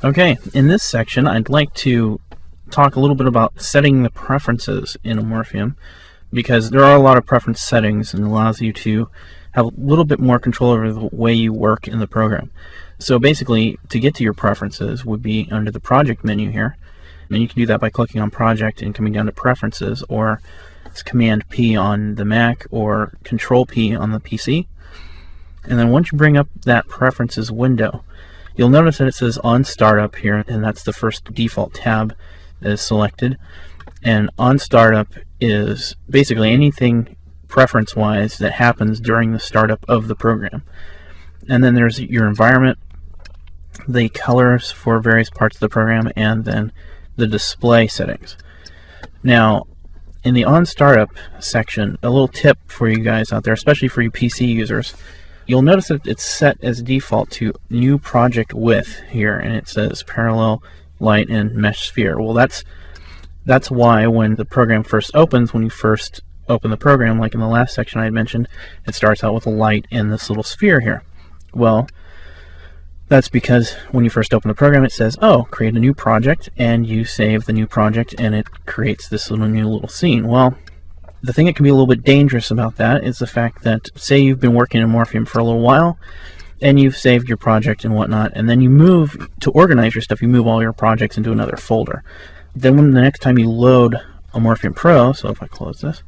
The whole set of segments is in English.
Okay, in this section I'd like to talk a little bit about setting the preferences in Amorphium, because there are a lot of preference settings and it allows you to have a little bit more control over the way you work in the program. So basically, to get to your preferences would be under the project menu here, and you can do that by clicking on project and coming down to preferences, or it's Command P on the Mac or Control P on the PC. And then once you bring up that preferences window, you'll notice that it says on startup here, and that's the first default tab that is selected. And on startup is basically anything preference wise that happens during the startup of the program. And then there's your environment, the colors for various parts of the program, and then the display settings. Now, in the on startup section, a little tip for you guys out there, especially for you PC users, you'll notice that it's set as default to new project with here, and it says parallel, light, and mesh sphere. Well, that's why when the program first opens, when you first open the program, like in the last section I had mentioned, it starts out with a light and this little sphere here. Well, that's because when you first open the program, it says, oh, create a new project, and you save the new project, and it creates this new little scene. Well, the thing that can be a little bit dangerous about that is the fact that, say you've been working in Amorphium for a little while, and you've saved your project and whatnot, and then you move to organize your stuff, you move all your projects into another folder. Then when the next time you load Amorphium Pro, so if I close this,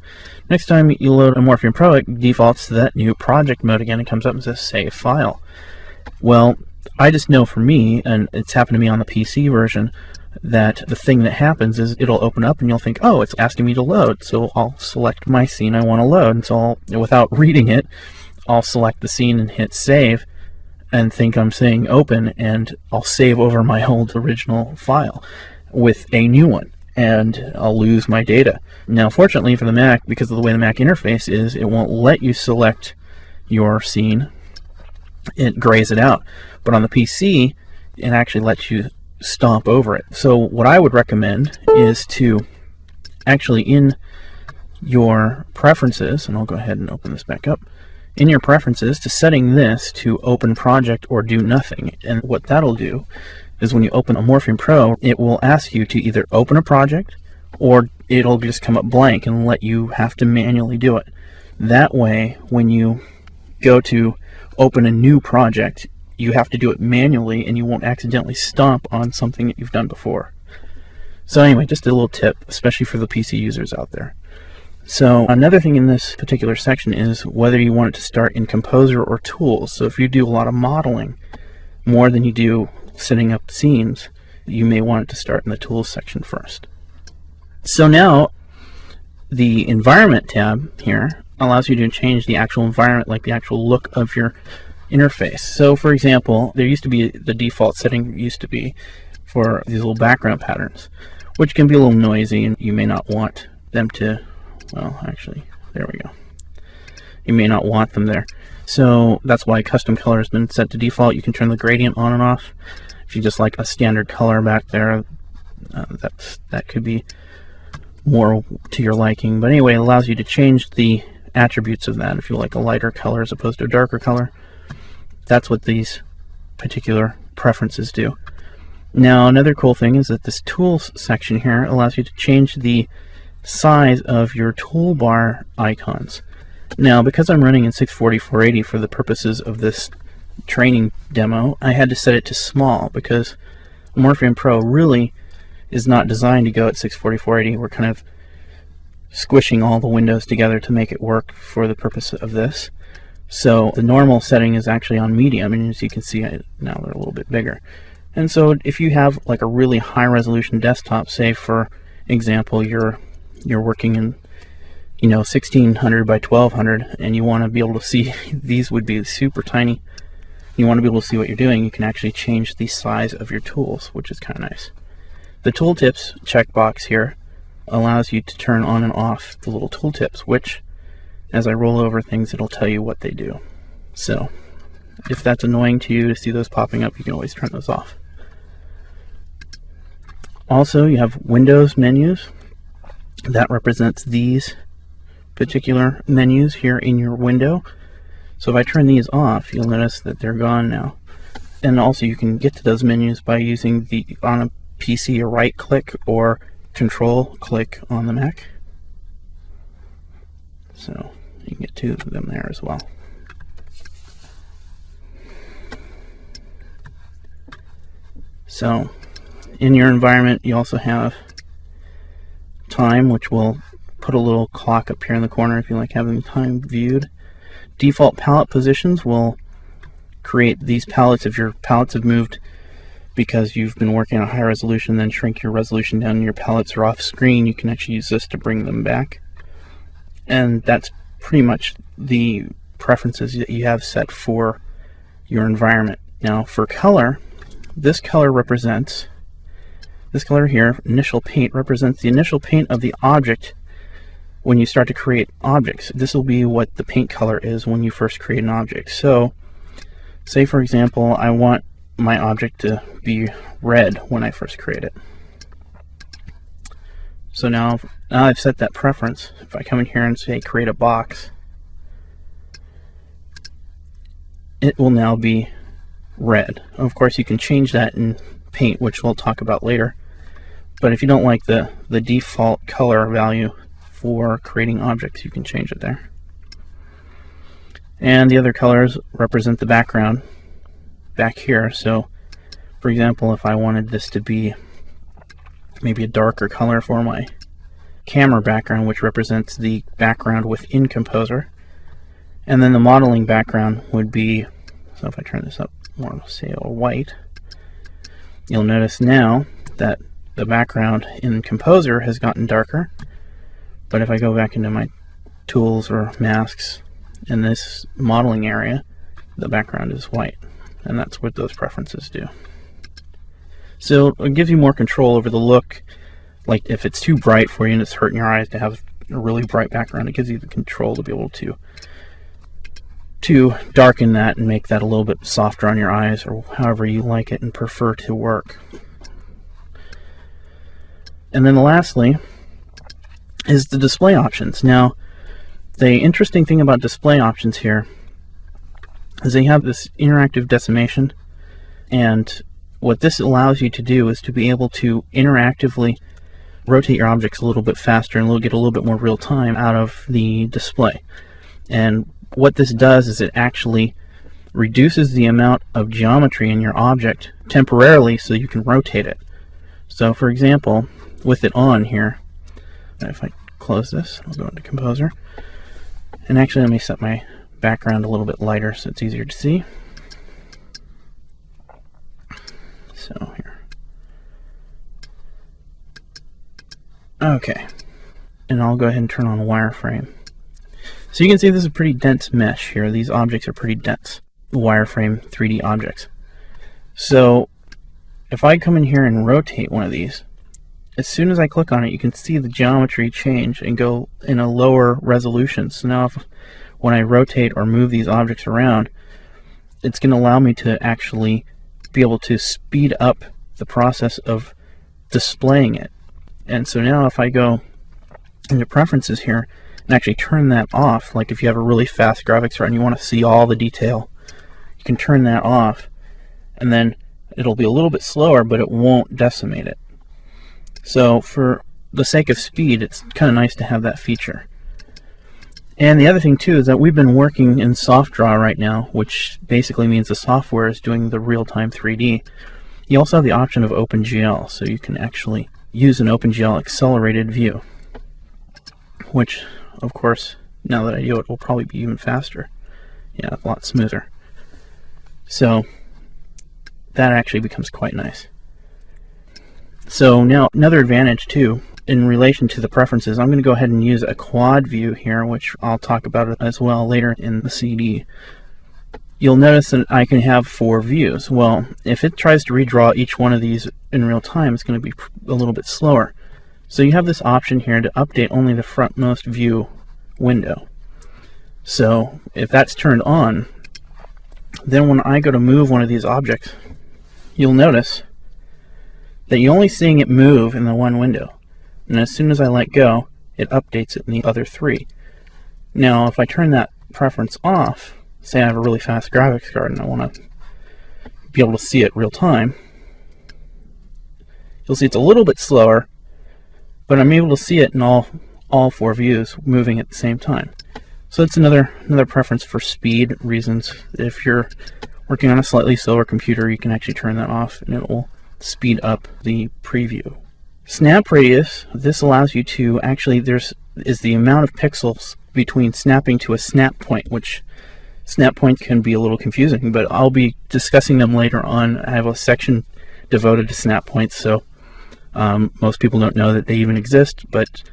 next time you load Amorphium Pro, it defaults to that new project mode again. It comes up and says save file. Well, I just know for me, and it's happened to me on the PC version, that the thing that happens is it'll open up and you'll think, oh, it's asking me to load, so I'll select my scene I want to load, and so without reading it, I'll select the scene and hit save and think I'm saying open, and I'll save over my old original file with a new one, and I'll lose my data. Now, fortunately for the Mac, because of the way the Mac interface is, it won't let you select your scene. It grays it out. But on the PC, it actually lets you stomp over it. So what I would recommend is to actually, in your preferences, and I'll go ahead and open this back up, in your preferences, to setting this to open project or do nothing. And what that'll do is when you open Amorphium Pro, it will ask you to either open a project, or it'll just come up blank and let you have to manually do it. That way, when you go to open a new project, you have to do it manually, and you won't accidentally stomp on something that you've done before. So anyway, just a little tip, especially for the PC users out there. So another thing in this particular section is whether you want it to start in Composer or Tools. So if you do a lot of modeling, more than you do setting up scenes, you may want it to start in the Tools section first. So now, the Environment tab here allows you to change the actual environment, like the actual look of your interface. So for example, there used to be, the default setting used to be for these little background patterns, which can be a little noisy, and you may not want them to, well, actually, there we go. You may not want them there. So that's why custom color has been set to default. You can turn the gradient on and off. If you just like a standard color back there, that could be more to your liking. But anyway, it allows you to change the attributes of that. If you like a lighter color as opposed to a darker color, that's what these particular preferences do. Now, another cool thing is that this Tools section here allows you to change the size of your toolbar icons. Now, because I'm running in 640/480 for the purposes of this training demo, I had to set it to small, because Amorphium Pro really is not designed to go at 640/480. We're kind of squishing all the windows together to make it work for the purpose of this. So the normal setting is actually on medium, and as you can see, now they're a little bit bigger. And so if you have like a really high resolution desktop, say for example you're working in 1600 by 1200, and you want to be able to see, these would be super tiny, you want to be able to see what you're doing, you can actually change the size of your tools, which is kind of nice. The tooltips checkbox here allows you to turn on and off the little tooltips, which, as I roll over things, it'll tell you what they do. So if that's annoying to you to see those popping up, you can always turn those off. Also, you have Windows menus. That represents these particular menus here in your window. So if I turn these off, you'll notice that they're gone now. And also you can get to those menus by using on a PC, a right click or control click on the Mac. So you can get to them there as well. So in your environment you also have time, which will put a little clock up here in the corner if you like having time viewed. Default palette positions will create these palettes. If your palettes have moved because you've been working on a high resolution, then shrink your resolution down and your palettes are off screen, you can actually use this to bring them back. And that's pretty much the preferences that you have set for your environment. Now for color, this color here, initial paint, represents the initial paint of the object when you start to create objects. This will be what the paint color is when you first create an object. So say for example I want my object to be red when I first create it. So now I've set that preference. If I come in here and say create a box, it will now be red. Of course you can change that in paint, which we'll talk about later, but if you don't like the default color value for creating objects, you can change it there. And the other colors represent the background back here. So for example, if I wanted this to be maybe a darker color for my camera background, which represents the background within Composer, and then the modeling background would be, so if I turn this up more, say a white, you'll notice now that the background in Composer has gotten darker. But if I go back into my tools or masks in this modeling area, the background is white, and that's what those preferences do. So it gives you more control over the look. Like if it's too bright for you and it's hurting your eyes to have a really bright background, it gives you the control to be able to darken that and make that a little bit softer on your eyes, or however you like it and prefer to work. And then lastly is the display options. Now the interesting thing about display options here is they have this interactive decimation, and what this allows you to do is to be able to interactively rotate your objects a little bit faster and get a little bit more real time out of the display. And what this does is it actually reduces the amount of geometry in your object temporarily so you can rotate it. So for example, with it on here, if I close this, I'll go into Composer, and actually let me set my background a little bit lighter so it's easier to see. So here, okay, and I'll go ahead and turn on the wireframe. So you can see this is a pretty dense mesh here. These objects are pretty dense, wireframe 3D objects. So if I come in here and rotate one of these, as soon as I click on it, you can see the geometry change and go in a lower resolution. So now when I rotate or move these objects around, it's going to allow me to actually be able to speed up the process of displaying it. And so now if I go into preferences here and actually turn that off, like if you have a really fast graphics card and you want to see all the detail, you can turn that off, and then it'll be a little bit slower, but it won't decimate it. So for the sake of speed, it's kind of nice to have that feature. And the other thing too is that we've been working in SoftDraw right now, which basically means the software is doing the real-time 3D. You also have the option of OpenGL, so you can actually use an OpenGL accelerated view, which of course, now that I do it, will probably be even faster. Yeah, a lot smoother. So that actually becomes quite nice. So now another advantage too in relation to the preferences, I'm going to go ahead and use a quad view here, which I'll talk about as well later in the CD. You'll notice that I can have 4 views. Well, if it tries to redraw each one of these in real time, it's going to be a little bit slower. So you have this option here to update only the frontmost view window. So if that's turned on, then when I go to move one of these objects, you'll notice that you're only seeing it move in the one window. And as soon as I let go, it updates it in the other 3. Now, if I turn that preference off, say I have a really fast graphics card and I want to be able to see it real time, you'll see it's a little bit slower, but I'm able to see it in all 4 views moving at the same time. So that's another preference for speed reasons. If you're working on a slightly slower computer, you can actually turn that off and it will speed up the preview. Snap radius, this allows you to actually, is the amount of pixels between snapping to a snap point, which snap points can be a little confusing, but I'll be discussing them later on. I have a section devoted to snap points, so most people don't know that they even exist, but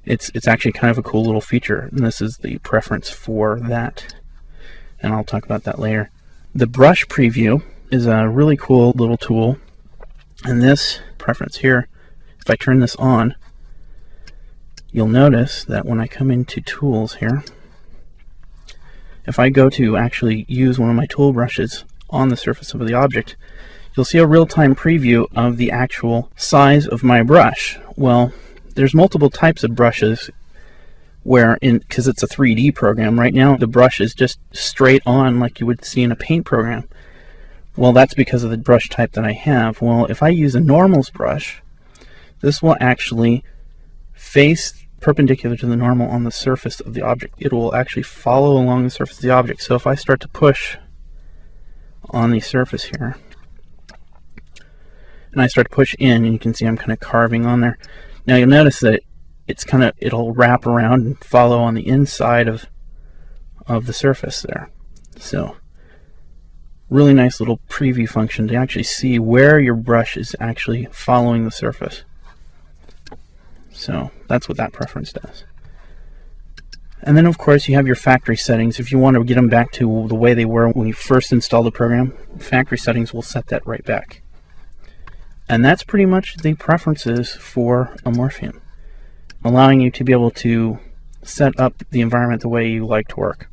it's actually kind of a cool little feature, and this is the preference for that, and I'll talk about that later. The brush preview is a really cool little tool, and this preference here, if I turn this on, you'll notice that when I come into tools here, if I go to actually use one of my tool brushes on the surface of the object, you'll see a real-time preview of the actual size of my brush. Well, there's multiple types of brushes where, because it's a 3D program, right now the brush is just straight on like you would see in a paint program. Well, that's because of the brush type that I have. Well, if I use a normals brush, this will actually face perpendicular to the normal on the surface of the object. It will actually follow along the surface of the object. So if I start to push on the surface here, and I start to push in, and you can see I'm kind of carving on there. Now you'll notice that it'll wrap around and follow on the inside of the surface there. So really nice little preview function to actually see where your brush is actually following the surface. So that's what that preference does. And then of course you have your factory settings. If you want to get them back to the way they were when you first installed the program, factory settings will set that right back. And that's pretty much the preferences for Amorphium, allowing you to be able to set up the environment the way you like to work.